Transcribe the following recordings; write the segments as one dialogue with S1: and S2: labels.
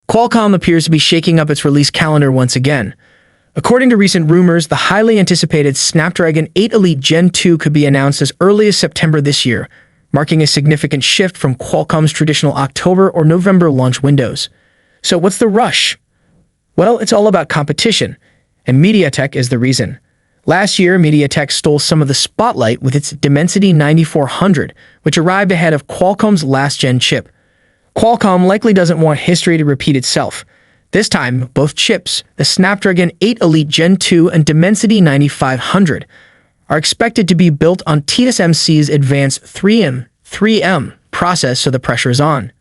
S1: Qualcomm appears to be shaking up its release calendar once again. According to recent rumors, the highly anticipated Snapdragon 8 Elite Gen 2 could be announced as early as September this year, marking a significant shift from Qualcomm's traditional October or November launch windows. So what's the rush? Well, it's all about competition, and MediaTek is the reason. Last year, MediaTek stole some of the spotlight with its Dimensity 9400, which arrived ahead of Qualcomm's last-gen chip. Qualcomm likely doesn't want history to repeat itself. This time, both chips, the Snapdragon 8 Elite Gen 2 and Dimensity 9500, are expected to be built on TSMC's advanced 3M process, so the pressure is on.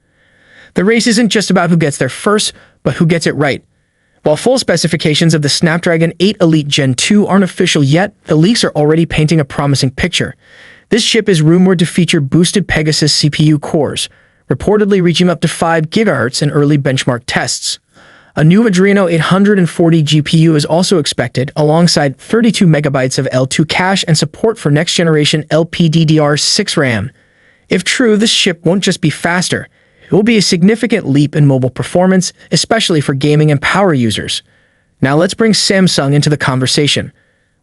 S1: The race isn't just about who gets there first, but who gets it right. While full specifications of the Snapdragon 8 Elite Gen 2 aren't official yet, the leaks are already painting a promising picture. This chip is rumored to feature boosted Pegasus CPU cores, reportedly reaching up to 5 GHz in early benchmark tests. A new Adreno 840 GPU is also expected, alongside 32 MB of L2 cache and support for next-generation LPDDR6 RAM. If true, this chip won't just be faster. It will be a significant leap in mobile performance, especially for gaming and power users. Now let's bring Samsung into the conversation.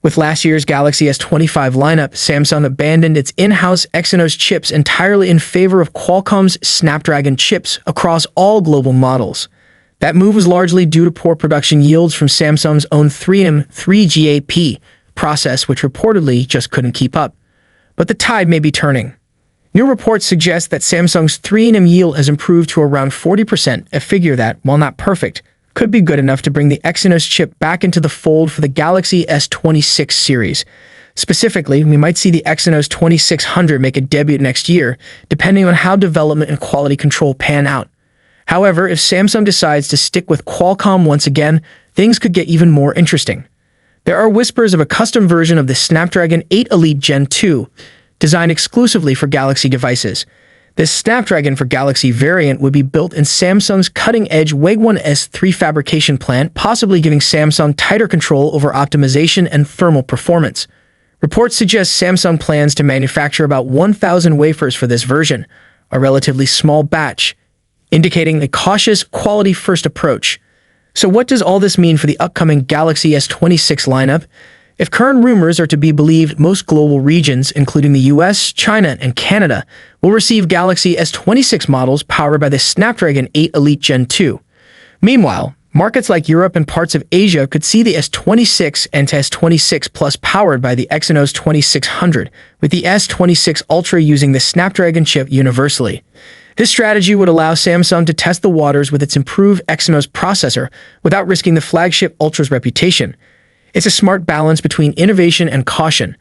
S1: With last year's Galaxy S25 lineup, Samsung abandoned its in-house Exynos chips entirely in favor of Qualcomm's Snapdragon chips across all global models. That move was largely due to poor production yields from Samsung's own 3GAP process, which reportedly just couldn't keep up. But the tide may be turning. New reports suggest that Samsung's 3nm yield has improved to around 40%, a figure that, while not perfect, could be good enough to bring the Exynos chip back into the fold for the Galaxy S26 series. Specifically, we might see the Exynos 2600 make a debut next year, depending on how development and quality control pan out. However, if Samsung decides to stick with Qualcomm once again, things could get even more interesting. There are whispers of a custom version of the Snapdragon 8 Elite Gen 2, designed exclusively for Galaxy devices. This Snapdragon for Galaxy variant would be built in Samsung's cutting-edge Wagwon S3 fabrication plant, possibly giving Samsung tighter control over optimization and thermal performance. Reports suggest Samsung plans to manufacture about 1,000 wafers for this version, a relatively small batch, indicating a cautious, quality-first approach. So what does all this mean for the upcoming Galaxy S26 lineup? If current rumors are to be believed, most global regions, including the US, China, and Canada, will receive Galaxy S26 models powered by the Snapdragon 8 Elite Gen 2. Meanwhile, markets like Europe and parts of Asia could see the S26 and S26 Plus powered by the Exynos 2600, with the S26 Ultra using the Snapdragon chip universally. This strategy would allow Samsung to test the waters with its improved Exynos processor without risking the flagship Ultra's reputation. It's a smart balance between innovation and caution.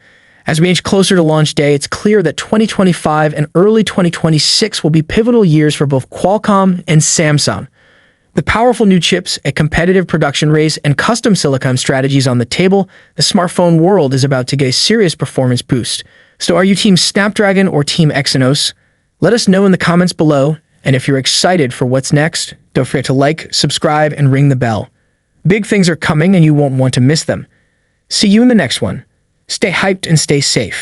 S1: As we inch closer to launch day, it's clear that 2025 and early 2026 will be pivotal years for both Qualcomm and Samsung. With powerful new chips, a competitive production race, and custom silicon strategies on the table, the smartphone world is about to get a serious performance boost. So are you Team Snapdragon or Team Exynos? Let us know in the comments below, and if you're excited for what's next, don't forget to like, subscribe, and ring the bell. Big things are coming and you won't want to miss them. See you in the next one. Stay hyped and stay safe.